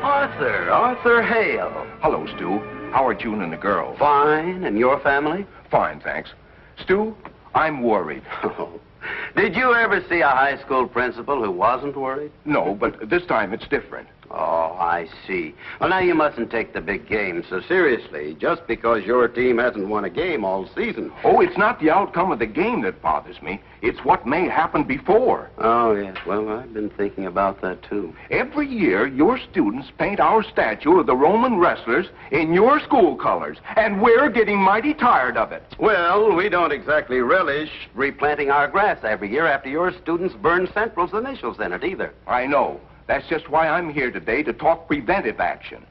Arthur Hale. Hello, Stu. How are June and the girls? Fine, and your family? Fine, thanks. Stu, I'm worried. Oh. Did you ever see a high school principal who wasn't worried? No, but this time it's different. Oh, I see. Well, now you mustn't take the big game so seriously, just because your team hasn't won a game all season. Oh, it's not the outcome of the game that bothers me. It's what may happen before. Oh, yes. Well, I've been thinking about that, too. Every year, your students paint our statue of the Roman wrestlers in your school colors, and we're getting mighty tired of it. Well, we don't exactly relish replanting our grass every year after your students burn Central's initials in it, either. I know. That's just why I'm here today, to talk preventive action.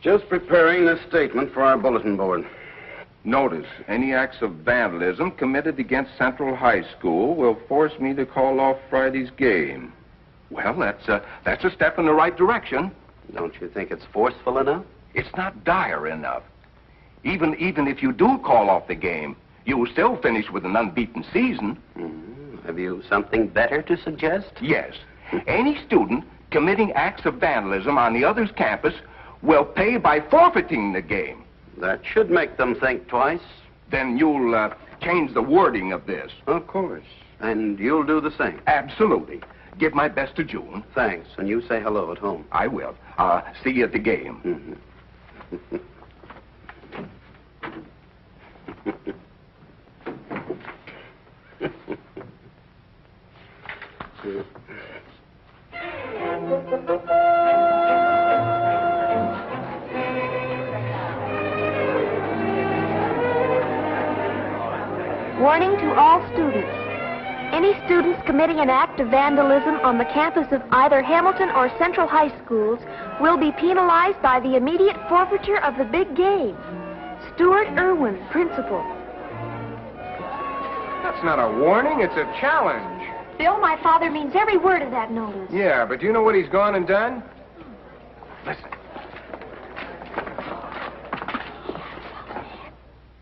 Just preparing this statement for our bulletin board. Notice, any acts of vandalism committed against Central High School will force me to call off Friday's game. Well, that's a step in the right direction. Don't you think it's forceful enough? It's not dire enough. Even if you do call off the game, you will still finish with an unbeaten season. Have you something better to suggest? Yes. Any student committing acts of vandalism on the other's campus will pay by forfeiting the game. That should make them think twice. Then you'll change the wording of this. Of course. And you'll do the same. Absolutely. Give my best to June. Thanks. And you say hello at home. I will. See you at the game. Warning to all students. Any students committing an act of vandalism on the campus of either Hamilton or Central High Schools will be penalized by the immediate forfeiture of the big game. Stuart Erwin, Principal. That's not a warning, it's a challenge. Bill, my father means every word of that notice. Yeah, but do you know what he's gone and done? Listen.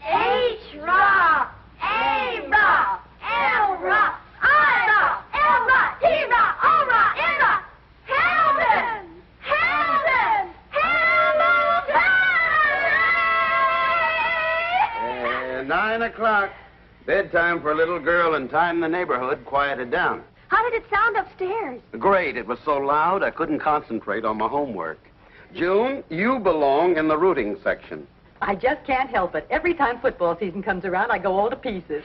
H-Ra, A-Ra, L-Ra, I-Ra, L-Ra, T-Ra, O-Ra, N-Ra, Hamilton! Hamilton! Hamilton! 9 o'clock. Bedtime for a little girl, and time in the neighborhood quieted down. How did it sound upstairs? Great. It was so loud I couldn't concentrate on my homework. June, you belong in the rooting section. I just can't help it. Every time football season comes around, I go all to pieces.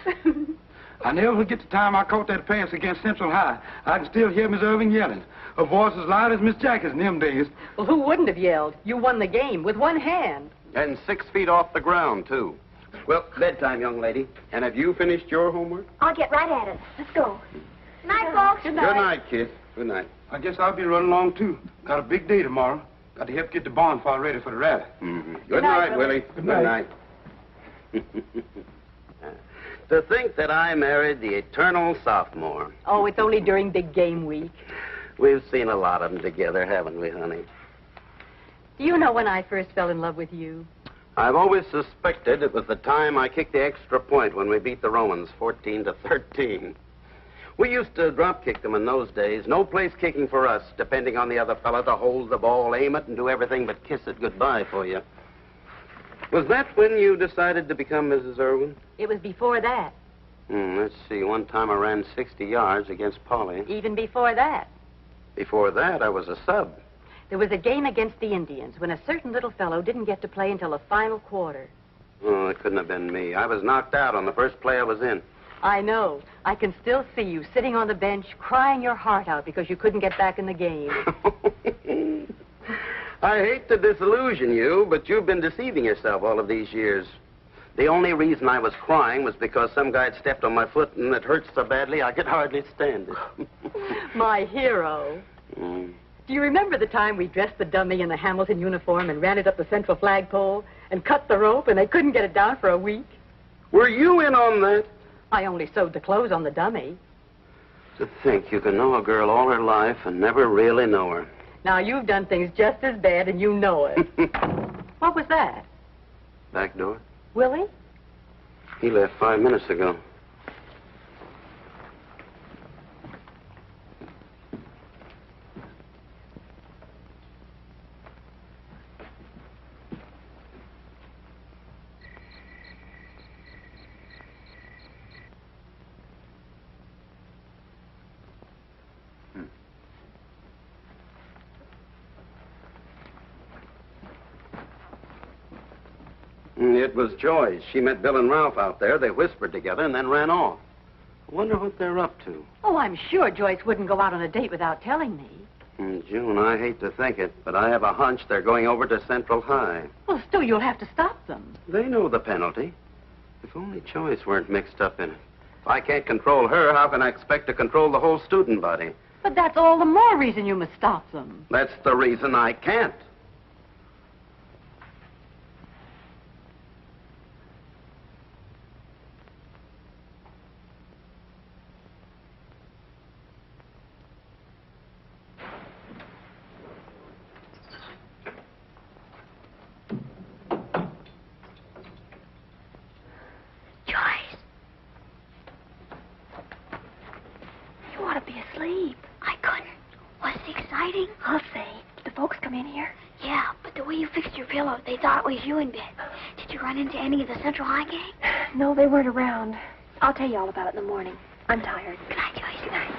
I never forget the time I caught that pass against Central High. I can still hear Miss Erwin yelling. Her voice as loud as Miss Jackie's in them days. Well, who wouldn't have yelled? You won the game with one hand. And 6 feet off the ground, too. Well, bedtime, young lady. And have you finished your homework? I'll get right at it. Let's go. Night, folks. Good Good night. night, kid. Good night. I guess I'll be running along, too. Got a big day tomorrow. Got to help get the bonfire ready for the rally. Good night, Willie. Good night. To think that I married the eternal sophomore. Oh, it's only during big game week. We've seen a lot of them together, haven't we, honey? Do you know when I first fell in love with you? I've always suspected it was the time I kicked the extra point when we beat the Romans 14-13. We used to drop kick them in those days. No place kicking for us, depending on the other fella to hold the ball, aim it, and do everything but kiss it goodbye for you. Was that when you decided to become Mrs. Erwin? It was before that. Let's see. One time I ran 60 yards against Polly. Even before that. Before that, I was a sub. There was a game against the Indians when a certain little fellow didn't get to play until the final quarter. Oh, it couldn't have been me. I was knocked out on the first play I was in. I know. I can still see you sitting on the bench crying your heart out because you couldn't get back in the game. I hate to disillusion you, but you've been deceiving yourself all of these years. The only reason I was crying was because some guy had stepped on my foot and it hurt so badly I could hardly stand it. My hero. Do you remember the time we dressed the dummy in the Hamilton uniform and ran it up the central flagpole and cut the rope and they couldn't get it down for a week? Were you in on that? I only sewed the clothes on the dummy. To think you can know a girl all her life and never really know her. Now, you've done things just as bad and you know it. What was that? Back door. Willie? He left 5 minutes ago. It was Joyce. She met Bill and Ralph out there. They whispered together and then ran off. I wonder what they're up to. Oh, I'm sure Joyce wouldn't go out on a date without telling me. June, I hate to think it, but I have a hunch they're going over to Central High. Well, still, you'll have to stop them. They know the penalty. If only Joyce weren't mixed up in it. If I can't control her, how can I expect to control the whole student body? But that's all the more reason you must stop them. That's the reason I can't. Asleep. I couldn't. Was it exciting? I'll say. Did the folks come in here? Yeah, but the way you fixed your pillow, they thought it was you in bed. Did you run into any of the Central High gang? No, they weren't around. I'll tell you all about it in the morning. I'm tired. Good night, Joyce. Good night.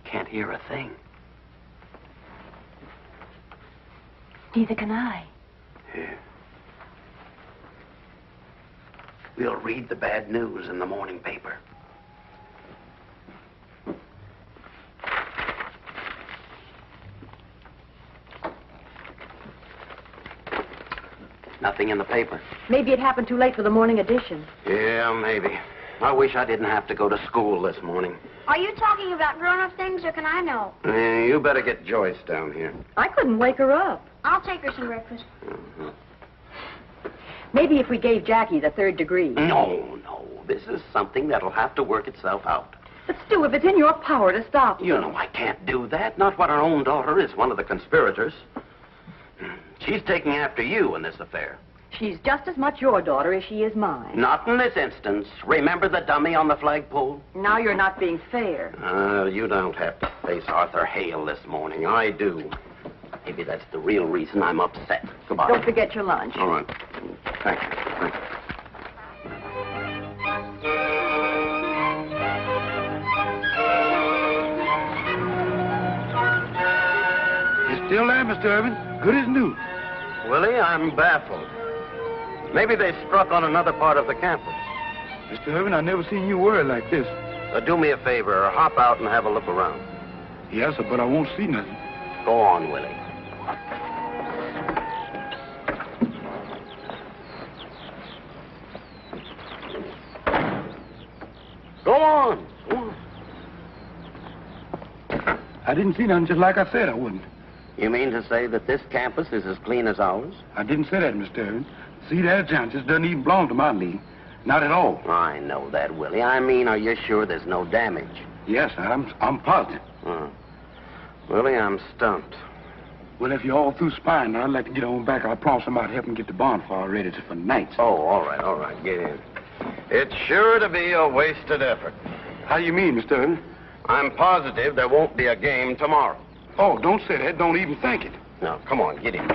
Can't hear a thing. Neither can I. Yeah. We'll read the bad news in the morning paper. Nothing in the paper. Maybe it happened too late for the morning edition. Yeah, maybe. I wish I didn't have to go to school this morning. Are you talking about grown-up things, or can I know? You better get Joyce down here. I couldn't wake her up. I'll take her some breakfast. Uh-huh. Maybe if we gave Jackie the 3rd degree. No. This is something that'll have to work itself out. But Stu, if it's in your power to stop them. You know I can't do that. Not when our own daughter is one of the conspirators. She's taking after you in this affair. She's just as much your daughter as she is mine. Not in this instance. Remember the dummy on the flagpole? Now you're not being fair. You don't have to face Arthur Hale this morning. I do. Maybe that's the real reason I'm upset. Goodbye. Don't forget your lunch. All right. Thank you. Thank you. You're still there, Mr. Erwin? Good as new. Willie, I'm baffled. Maybe they struck on another part of the campus. Mr. Erwin, I never seen you worry like this. Do me a favor, hop out and have a look around. Yes, sir, but I won't see nothing. Go on, Willie. Go on. Go on. I didn't see nothing just like I said I wouldn't. You mean to say that this campus is as clean as ours? I didn't say that, Mr. Erwin. See, that John just doesn't even belong to my league. Not at all. I know that, Willie. I mean, are you sure there's no damage? Yes, I'm positive. Willie, I'm stumped. Well, if you're all through spying, I'd like to get on back. I promise I'm out helping get the bonfire ready for nights. Oh, all right, get in. It's sure to be a wasted effort. How you mean, Mr. Erwin? I'm positive there won't be a game tomorrow. Oh, don't say that. Don't even think it. Now, come on, get in. We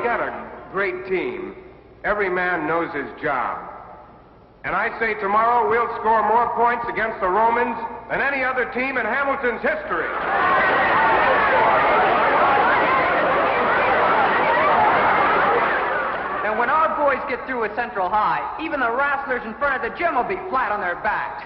got a great team. Every man knows his job. And I say tomorrow we'll score more points against the Romans than any other team in Hamilton's history. And when our boys get through with Central High, even the wrestlers in front of the gym will be flat on their backs.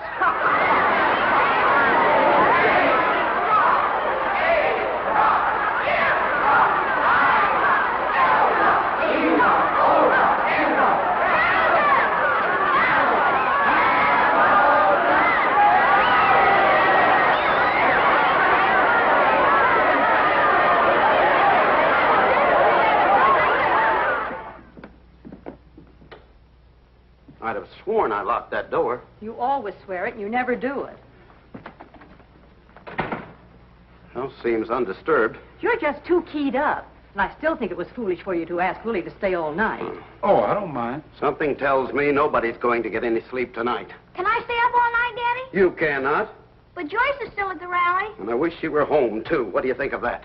I'd have sworn I locked that door. You always swear it, and you never do it. Well, seems undisturbed. You're just too keyed up. And I still think it was foolish for you to ask Willie to stay all night. Oh, I don't mind. Something tells me nobody's going to get any sleep tonight. Can I stay up all night, Daddy? You cannot. But Joyce is still at the rally. And I wish she were home, too. What do you think of that?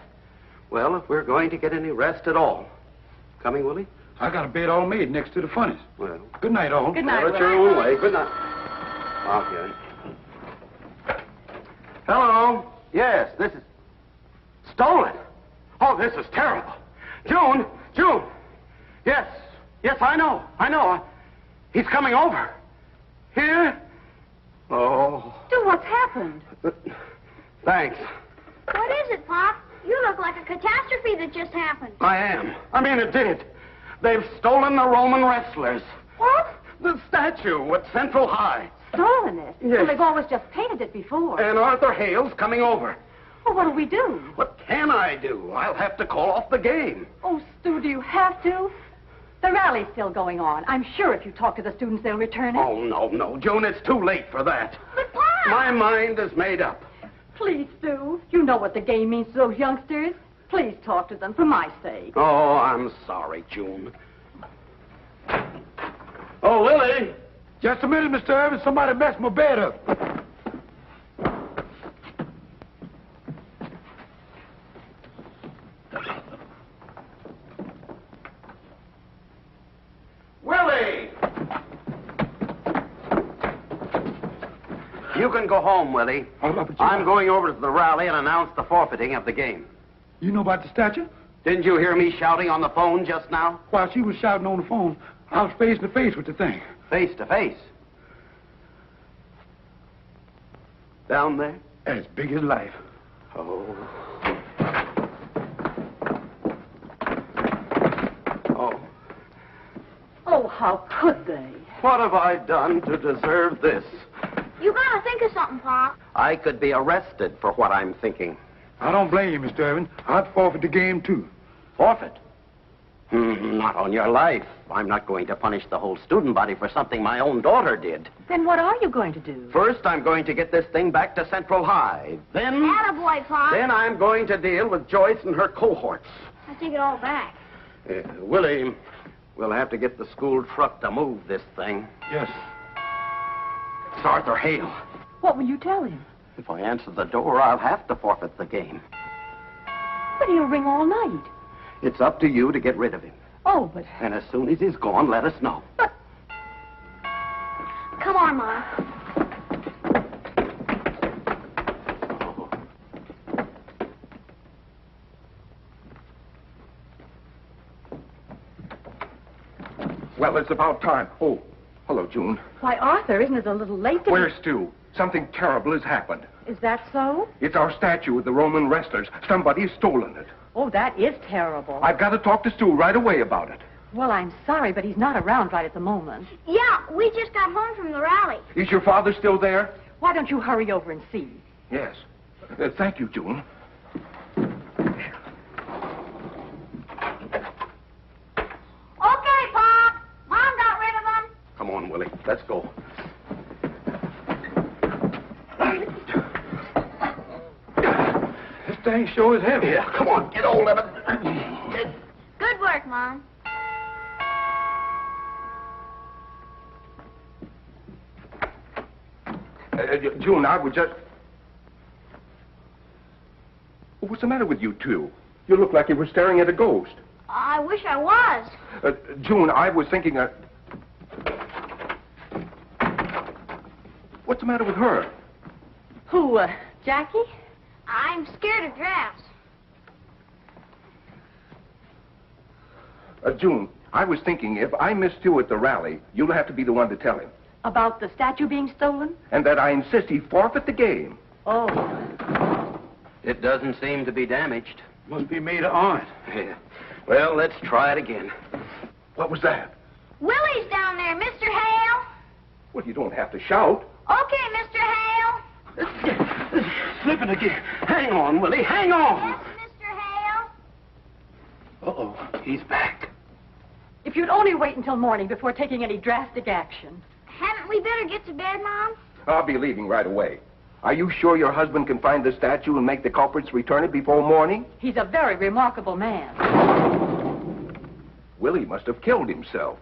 Well, if we're going to get any rest at all. Coming, Willie? I got a bed all made next to the funnies. Well, Good night, all. Good night, have it your Willie. own way. Good night. Okay. Hello? Yes, this is... Stolen? Oh, this is terrible. June! Yes, I know. He's coming over. Here? Oh. Stu, what's happened? Thanks. What is it, Pop? You look like a catastrophe that just happened. I am. I mean, it did. They've stolen the Roman wrestlers. What? The statue at Central High. Stolen it? Yes. Well, they've always just painted it before. And Arthur Hale's coming over. Well, what do we do? What can I do? I'll have to call off the game. Oh, Stu, do you have to? The rally's still going on. I'm sure if you talk to the students, they'll return it. Oh, no, June, it's too late for that. But, Pop! My mind is made up. Please, Stu. You know what the game means to those youngsters. Please talk to them for my sake. Oh, I'm sorry, June. Oh, Willie! Just a minute, Mr. Erwin. Somebody messed my bed up. Willie! You can go home, Willie. I'm going over to the rally and announce the forfeiting of the game. You know about the statue? Didn't you hear me shouting on the phone just now? While she was shouting on the phone, I was face to face with the thing. Face to face. Down there? As big as life. Oh. Oh, how could they? What have I done to deserve this? You gotta think of something, Pop. I could be arrested for what I'm thinking. I don't blame you, Mr. Erwin. I'd forfeit the game, too. Forfeit? Not on your life. I'm not going to punish the whole student body for something my own daughter did. Then what are you going to do? First, I'm going to get this thing back to Central High. Then Attaboy, Pop. I'm going to deal with Joyce and her cohorts. I take it all back. Willie, we'll have to get the school truck to move this thing. Yes. It's Arthur Hale. What will you tell him? If I answer the door, I'll have to forfeit the game. But he'll ring all night. It's up to you to get rid of him. Oh, but... And as soon as he's gone, let us know. Come on, Ma. Well, it's about time. Oh, hello, June. Why, Arthur, isn't it a little late to... Where's Stu? Something terrible has happened. Is that so? It's our statue of the Roman wrestlers. Somebody's stolen it. Oh, that is terrible. I've got to talk to Stu right away about it. Well, I'm sorry, but he's not around right at the moment. Yeah, we just got home from the rally. Is your father still there? Why don't you hurry over and see? Yes. Thank you, June. Okay, Pop. Mom got rid of them. Come on, Willie. Let's go. This thing sure is heavy. Yeah, come on. Get hold of it. Good work, Mom. June, I was just... What's the matter with you two? You look like you were staring at a ghost. I wish I was. June, I was thinking... What's the matter with her? Who, Jackie? I'm scared of drafts. June, I was thinking if I miss you at the rally, you'll have to be the one to tell him. About the statue being stolen? And that I insist he forfeit the game. Oh. It doesn't seem to be damaged. Must be made of iron. Yeah. Well, let's try it again. What was that? Willie's down there, Mr. Hale. Well, you don't have to shout. Okay, Mr. Hale. Slipping again. Hang on, Willie. Hang on. Yes, Mr. Hale. Uh-oh. He's back. If you'd only wait until morning before taking any drastic action. Hadn't we better get to bed, Mom? I'll be leaving right away. Are you sure your husband can find the statue and make the culprits return it before morning? He's a very remarkable man. Willie must have killed himself.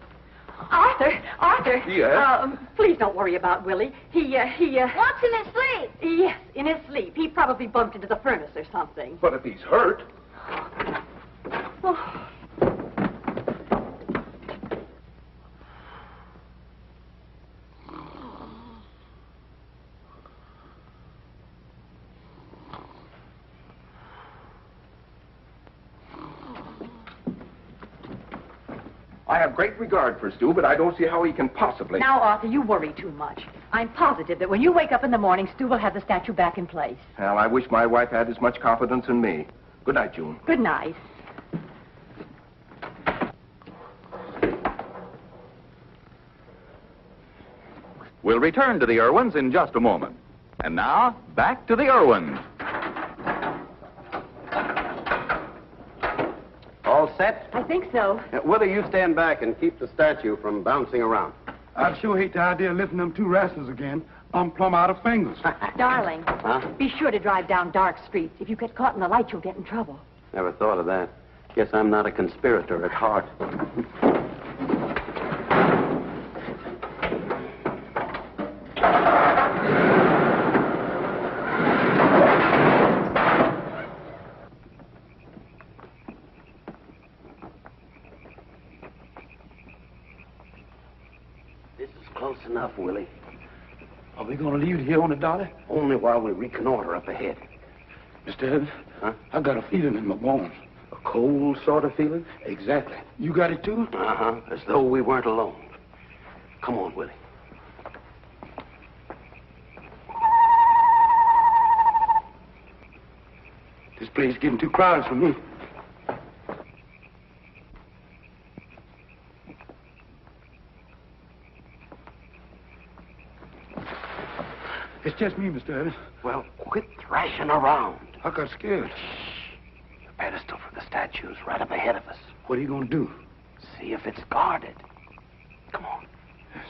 Arthur. Yes? Please don't worry about Willie. He What's in his sleep? Yes, in his sleep. He probably bumped into the furnace or something. But if he's hurt... Oh. I have great regard for Stu, but I don't see how he can possibly... Now, Arthur, you worry too much. I'm positive that when you wake up in the morning, Stu will have the statue back in place. Well, I wish my wife had as much confidence in me. Good night, June. Good night. We'll return to the Erwins in just a moment. And now, back to the Erwins. All set? I think so. Willie, you stand back and keep the statue from bouncing around. I sure hate the idea of lifting them two rascals again. I'm plumb out of fingers. Darling, Huh? be sure to drive down dark streets. If you get caught in the light, you'll get in trouble. Never thought of that. Guess I'm not a conspirator at heart. This is close enough, Willie. Are we going to leave it here on the dolly? Only while we reconnoiter up ahead. Mr. Evans, Huh? I got a feeling in my bones. A cold sort of feeling? Exactly. You got it too? Uh-huh. As though we weren't alone. Come on, Willie. This place is getting too crowded for me. It's just me, Mr. Evans. Well, quit thrashing around. I got scared. The pedestal for the statue's right up ahead of us. What are you going to do? See if it's guarded. Come on. Yes.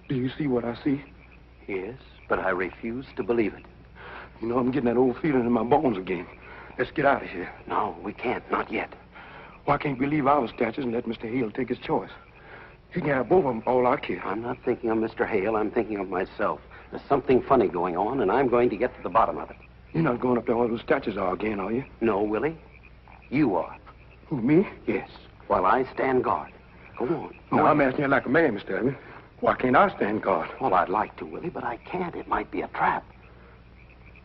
Do you see what I see? Yes, but I refuse to believe it. You know, I'm getting that old feeling in my bones again. Let's get out of here. No, we can't. Not yet. Why can't we leave our statues and let Mr. Hale take his choice? He can have both of them for all I care. I'm not thinking of Mr. Hale. I'm thinking of myself. There's something funny going on, and I'm going to get to the bottom of it. You're not going up there where those statues are again, are you? No, Willie. You are. Who, me? Yes. While I stand guard. Go on. No, I'm asking you like a man, Mr. Erwin. Why can't I stand guard? Well, I'd like to, Willie, but I can't. It might be a trap.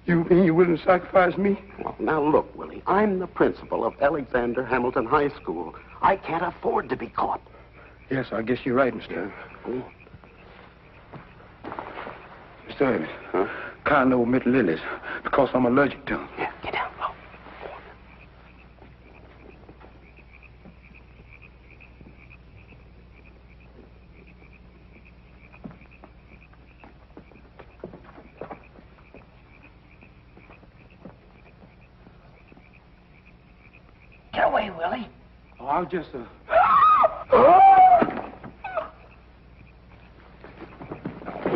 You mean you're willing to sacrifice me? Well, now look, Willie. I'm the principal of Alexander Hamilton High School. I can't afford to be caught. Yes, I guess you're right, Mr. Erwin. Go on. Mr. Erwin, Huh? can't omit lilies because I'm allergic to them. Yeah, get down low. Get away, Willie. Oh, I'll just,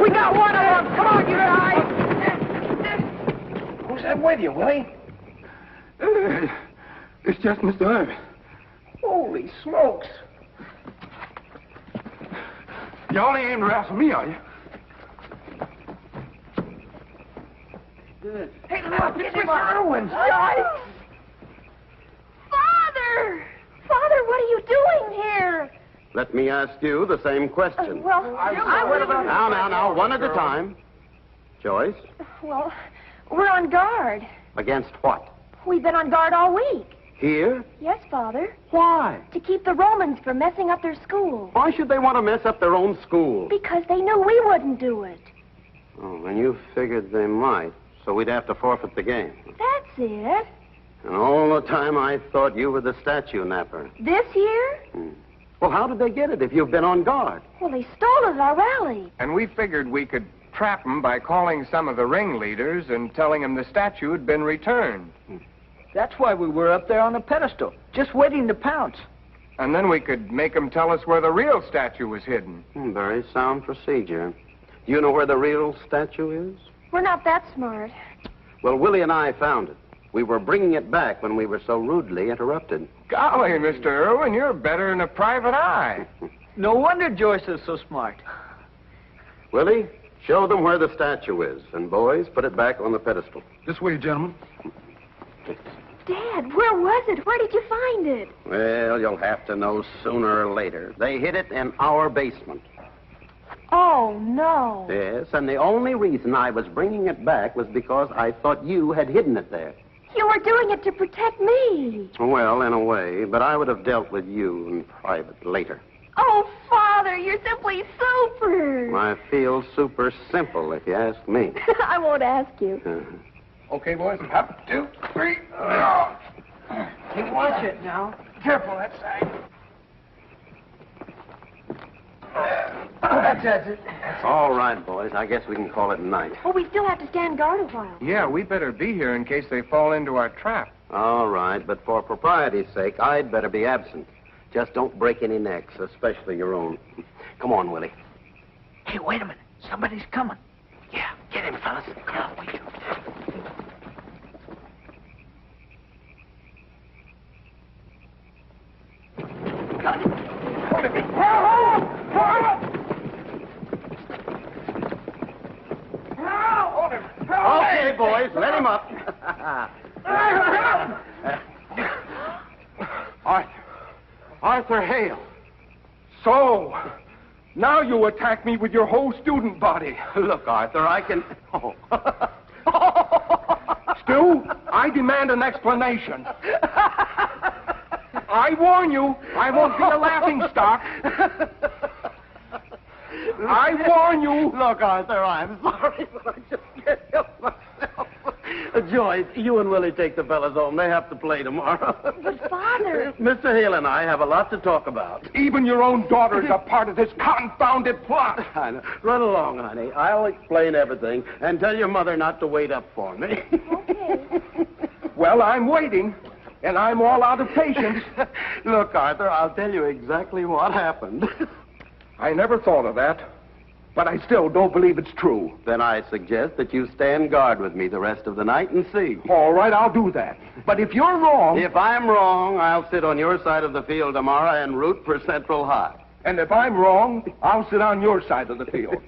We got one of them. Come on, you guys. Who's that with you, Willie? It's just Mr. Erwin. Holy smokes. Y'all ain't aiming to wrestle me, are you? Hey, look, it's Mr. Erwin. Yikes. Father! Father, what are you doing here? Let me ask you the same question. Now, one at a time. Joyce, Well, we're on guard. against what? We've been on guard all week. Here? Yes, Father. Why? To keep the Romans from messing up their school. Why should they want to mess up their own school? Because they knew we wouldn't do it. Oh, and you figured they might, so we'd have to forfeit the game. That's it. And all the time I thought you were the statue napper. This year? Well, how did they get it if you've been on guard? Well, they stole it at our rally. And we figured we could trap them by calling some of the ringleaders and telling them the statue had been returned. That's why we were up there on the pedestal, just waiting to pounce. And then we could make them tell us where the real statue was hidden. Very sound procedure. Do you know where the real statue is? We're not that smart. Well, Willie and I found it. We were bringing it back when we were so rudely interrupted. Golly, Mr. Erwin, you're better than a private eye. No wonder Joyce is so smart. Willie, show them where the statue is. And boys, put it back on the pedestal. This way, gentlemen. Dad, where was it? Where did you find it? Well, you'll have to know sooner or later. They hid it in our basement. Oh, no. Yes, and the only reason I was bringing it back was because I thought you had hidden it there. You were doing it to protect me. Well, in a way, but I would have dealt with you in private later. Oh, Father, you're simply super. I feel super simple, if you ask me. I won't ask you. Okay, boys. Up, 2, 3. Watch it now. Careful that side. That's it. All right, boys. I guess we can call it a night. Oh, we still have to stand guard a while. Yeah, we better be here in case they fall into our trap. All right, but for propriety's sake, I'd better be absent. Just don't break any necks, especially your own. Come on, Willie. Hey, wait a minute. Somebody's coming. Yeah, get him, fellas. Come on, wait. Okay, boys, let him up. Arthur Hale. So, now you attack me with your whole student body. Look, Arthur, I can... Oh. Stu, I demand an explanation. I warn you, I won't be a laughing stock. I warn you. Look, Arthur, I'm sorry, but I just can't help myself. Joyce, you and Willie take the fellas home. They have to play tomorrow. But, Father... Mr. Hale and I have a lot to talk about. Even your own daughter is a part of this confounded plot. I know. Run along, honey. I'll explain everything and tell your mother not to wait up for me. Okay. Well, I'm waiting, and I'm all out of patience. Look, Arthur, I'll tell you exactly what happened. I never thought of that, but I still don't believe it's true. Then I suggest that you stand guard with me the rest of the night and see. All right, I'll do that. But if you're wrong... If I'm wrong, I'll sit on your side of the field tomorrow and root for Central High. And if I'm wrong, I'll sit on your side of the field.